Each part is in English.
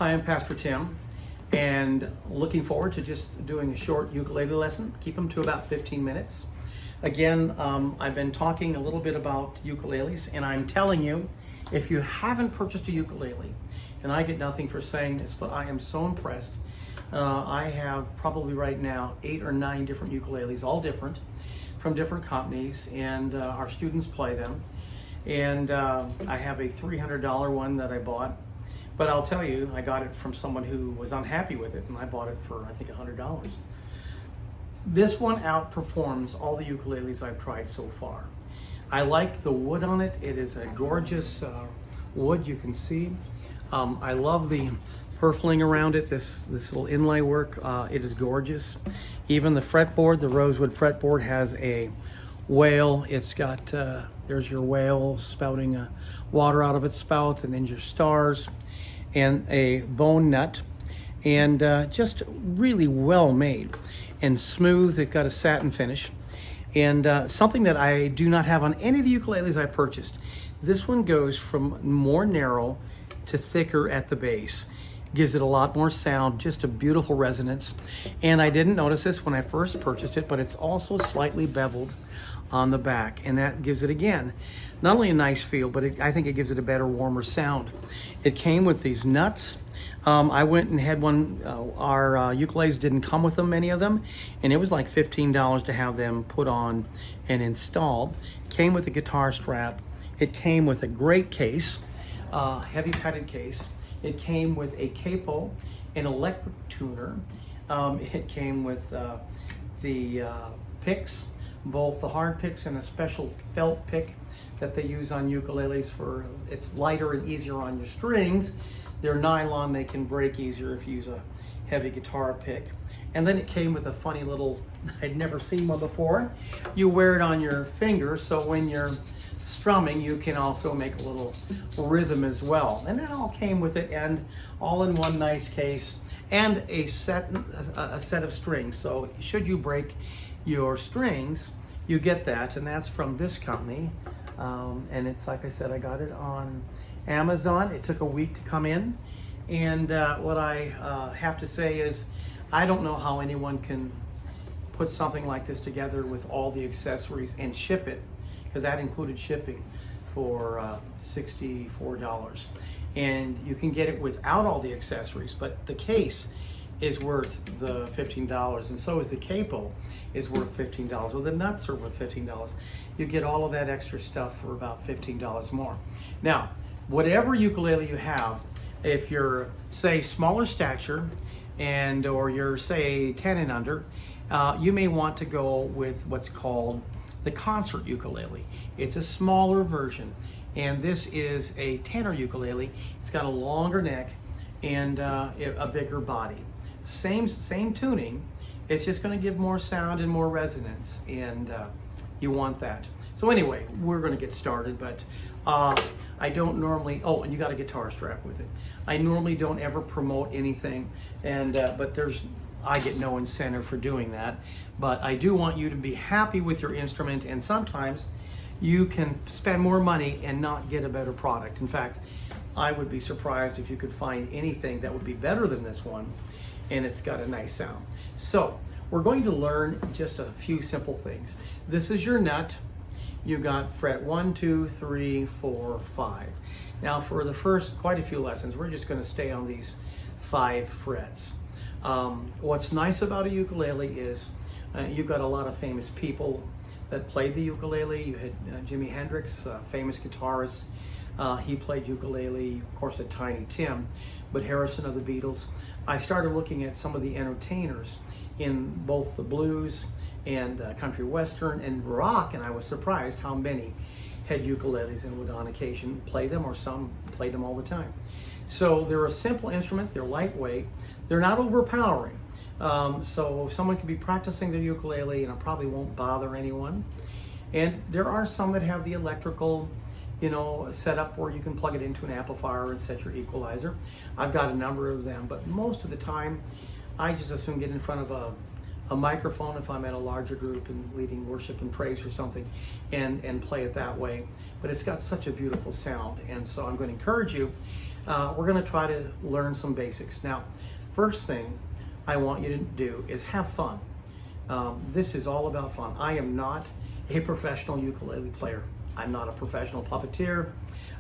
Hi, I'm Pastor Tim, and looking forward to just doing a short ukulele lesson. Keep them to about 15 minutes. Again, I've been talking a little bit about ukuleles, and I'm telling you, if you haven't purchased a ukulele, and I get nothing for saying this, but I am so impressed. I have probably right now 8 or 9 different ukuleles, all different, from different companies, and our students play them. And I have a $300 one that I bought, but I'll tell you, I got it from someone who was unhappy with it, and I bought it for, I think, $100. This one outperforms all the ukuleles I've tried so far. I like the wood on it. It is a gorgeous wood, you can see. I love the purfling around it, this little inlay work. It is gorgeous. Even the fretboard, the rosewood fretboard, has a whale. It's got, there's your whale spouting water out of its spout, and then your stars, and a bone nut, and just really well made and smooth. It's got a satin finish, and something that I do not have on any of the ukuleles I purchased. This one goes from more narrow to thicker at the base. Gives it a lot more sound, just a beautiful resonance. And I didn't notice this when I first purchased it, but it's also slightly beveled on the back, and that gives it, again, not only a nice feel, but I think it gives it a better, warmer sound. It came with these nuts. I went and had one. Our ukuleles didn't come with them, many of them, and it was like $15 to have them put on and installed. Came with a guitar strap. It came with a great case, heavy padded case. It came with a capo, an electric tuner. It came with the picks, both the hard picks and a special felt pick that they use on ukuleles for, it's lighter and easier on your strings. They're nylon, they can break easier if you use a heavy guitar pick. And then it came with a funny little, I'd never seen one before. You wear it on your finger, so when you're strumming, you can also make a little rhythm as well. And that all came with it, and all in one nice case, and a set of strings. So should you break your strings, you get that, and that's from this company. And it's, like I said, I got it on Amazon. It took a week to come in, and what I have to say is, I don't know how anyone can put something like this together with all the accessories and ship it, because that included shipping for $64. And you can get it without all the accessories, but the case is worth the $15, and so is the capo is worth $15, or the nuts are worth $15. You get all of that extra stuff for about $15 more. Now, whatever ukulele you have, if you're, say, smaller stature, and or you're, say, 10 and under, you may want to go with what's called the concert ukulele. It's a smaller version, and this is a tenor ukulele. It's got a longer neck and a bigger body. Same tuning. It's just going to give more sound and more resonance, and you want that. So anyway, we're going to get started, but I don't normally, oh, and you got a guitar strap with it. I normally don't ever promote anything, and but I get no incentive for doing that, but I do want you to be happy with your instrument, and sometimes you can spend more money and not get a better product. In fact, I would be surprised if you could find anything that would be better than this one, and it's got a nice sound. So we're going to learn just a few simple things. This is your nut. You got fret 1, 2, 3, 4, 5. Now for the first quite a few lessons, we're just going to stay on these 5 frets. What's nice about a ukulele is you've got a lot of famous people that played the ukulele. You had Jimi Hendrix, famous guitarist. He played ukulele, of course, at Tiny Tim, but Harrison of the Beatles. I started looking at some of the entertainers in both the blues and country western and rock, and I was surprised how many had ukuleles and would on occasion play them, or some played them all the time. So they're a simple instrument, they're lightweight, they're not overpowering. So someone could be practicing their ukulele and it probably won't bother anyone. And there are some that have the electrical, setup where you can plug it into an amplifier and set your equalizer. I've got a number of them, but most of the time I just assume get in front of a microphone if I'm at a larger group and leading worship and praise or something, and play it that way. But it's got such a beautiful sound, and so I'm going to encourage you we're going to try to learn some basics. Now, first thing I want you to do is have fun. This is all about fun. I am not a professional ukulele player. I'm not a professional puppeteer.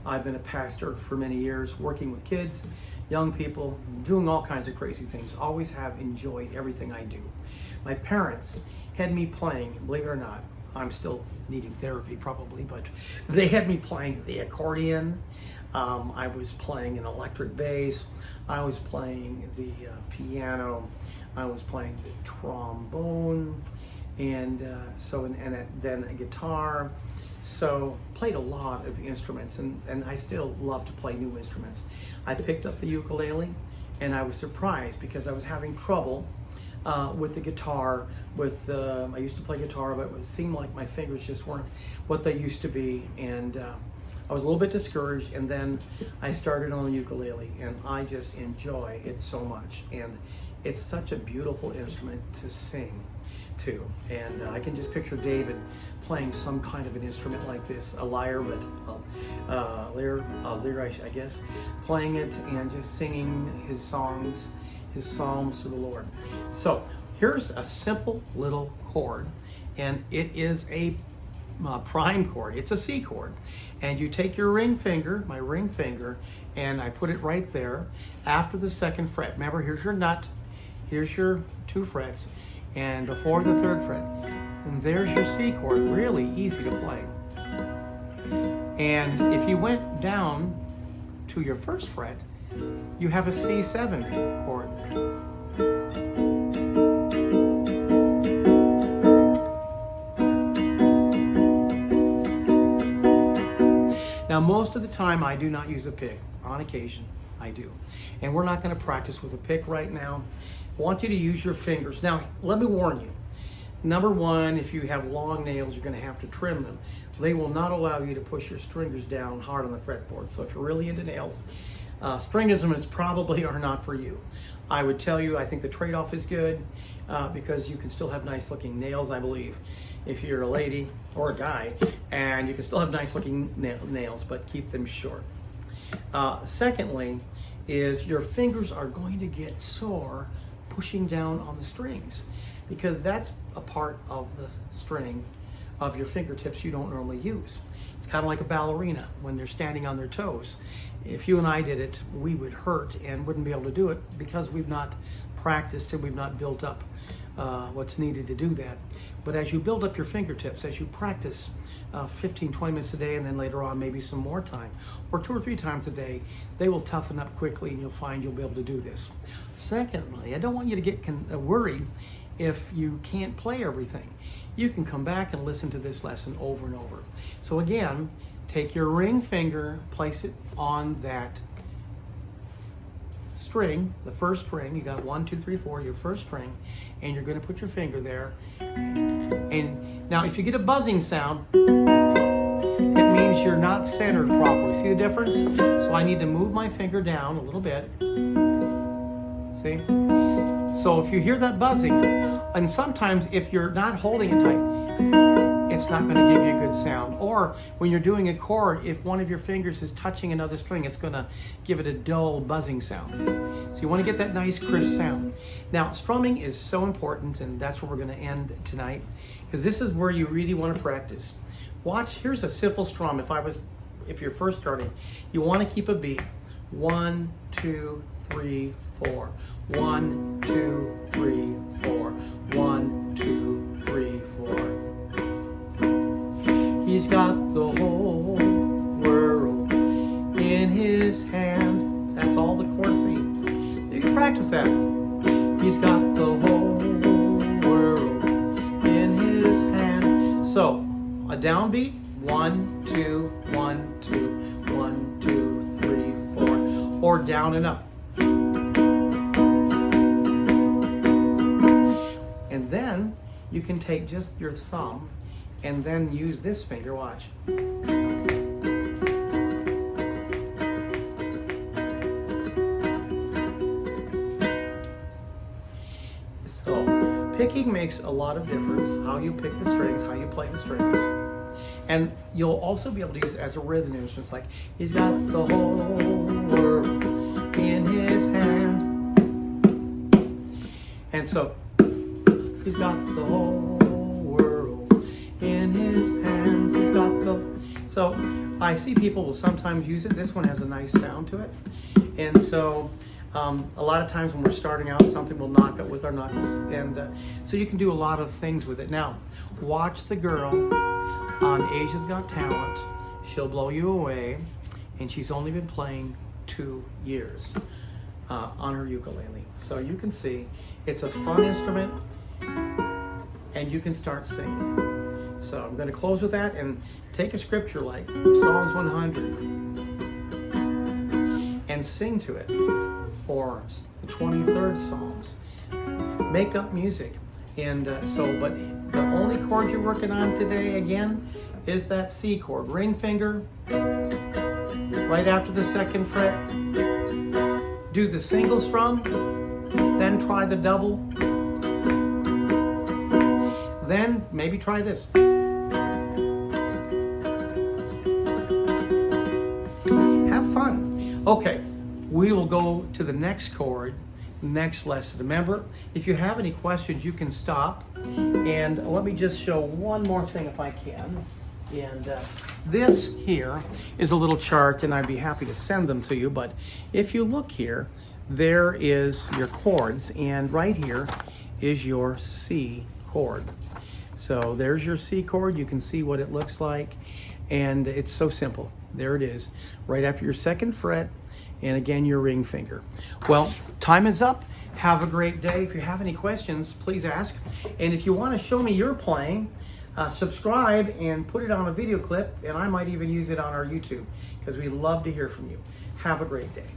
I've been a pastor for many years, working with kids, young people, doing all kinds of crazy things. Always have enjoyed everything I do. My parents had me playing, believe it or not, I'm still needing therapy probably, but they had me playing the accordion. I was playing an electric bass. I was playing the piano. I was playing the trombone, and then a guitar. So played a lot of instruments, and I still love to play new instruments. I picked up the ukulele, and I was surprised because I was having trouble with the guitar. I used to play guitar, but it seemed like my fingers just weren't what they used to be, and I was a little bit discouraged. And then I started on the ukulele, and I just enjoy it so much. And it's such a beautiful instrument to sing to, and I can just picture David playing some kind of an instrument like this, a lyre, but lyre, I guess, playing it and just singing his songs, his psalms to the Lord. So here's a simple little chord, and it is a prime chord. It's a C chord, and you take your ring finger, my ring finger, and I put it right there after the second fret. Remember, here's your nut, here's your 2 frets, and before the 3rd fret. And there's your C chord, really easy to play. And if you went down to your 1st fret, you have a C7 chord. Now, most of the time I do not use a pick. On occasion, I do. And we're not going to practice with a pick right now. I want you to use your fingers. Now, let me warn you. Number one, if you have long nails, you're going to have to trim them. They will not allow you to push your stringers down hard on the fretboard. So if you're really into nails, string instruments probably are not for you. I would tell you, I think the trade-off is good because you can still have nice looking nails, I believe, if you're a lady or a guy, and you can still have nice looking nails, but keep them short. Secondly, is your fingers are going to get sore pushing down on the strings, because that's a part of the string of your fingertips you don't normally use. It's kind of like a ballerina when they're standing on their toes. If you and I did it, we would hurt and wouldn't be able to do it because we've not practiced and we've not built up what's needed to do that. But as you build up your fingertips, as you practice 15, 20 minutes a day, and then later on maybe some more time, or 2 or 3 times a day, they will toughen up quickly and you'll find you'll be able to do this. Secondly, I don't want you to get worried if you can't play everything. You can come back and listen to this lesson over and over. So again, take your ring finger, place it on that string, the 1st string. You got 1, 2, 3, 4, your 1st string, and you're going to put your finger there. And now if you get a buzzing sound, it means you're not centered properly. See the difference? So I need to move my finger down a little bit. See? So if you hear that buzzing, and sometimes if you're not holding it tight, it's not going to give you a good sound. Or when you're doing a chord, if one of your fingers is touching another string, it's going to give it a dull buzzing sound. So you want to get that nice crisp sound. Now, strumming is so important, and that's where we're going to end tonight, because this is where you really want to practice. Watch, here's a simple strum. If you're first starting, you want to keep a beat. 1, 2, 3, 4. 1, 2, 3, 4. 1, 2, 3, 4. He's got the whole world in his hand. That's all the chord C. You can practice that. He's got the whole world in his hand. So, a downbeat. 1, 2, 1, 2, 1, 2, 3, 4. Or down and up. And then you can take just your thumb and then use this finger, watch. So picking makes a lot of difference, how you pick the strings, how you play the strings. And you'll also be able to use it as a rhythm instrument. It's like, he's got the whole world in his hand. And so, he's got the whole world in his hands. He's got the... So, I see people will sometimes use it. This one has a nice sound to it. And so, a lot of times when we're starting out, something will knock it with our knuckles. And so you can do a lot of things with it. Now, watch the girl on Asia's Got Talent. She'll blow you away. And she's only been playing 2 years on her ukulele. So you can see it's a fun instrument and you can start singing. So I'm going to close with that and take a scripture like Psalms 100 and sing to it, or the 23rd Psalms. Make up music. And but the only chord you're working on today, again, is that C chord. Ring finger, right after the 2nd fret. Do the single strum, then try the double. Then maybe try this. Have fun. Okay, we will go to the next chord next lesson. Remember, if you have any questions, you can stop. And let me just show one more thing if I can. And this here is a little chart, and I'd be happy to send them to you. But if you look here, there is your chords, and right here is your C chord. So there's your C chord. You can see what it looks like, and it's so simple. There it is, right after your 2nd fret, and again, your ring finger. Well, time is up. Have a great day. If you have any questions, please ask. And if you want to show me your playing, subscribe and put it on a video clip, and I might even use it on our YouTube, because we love to hear from you. Have a great day.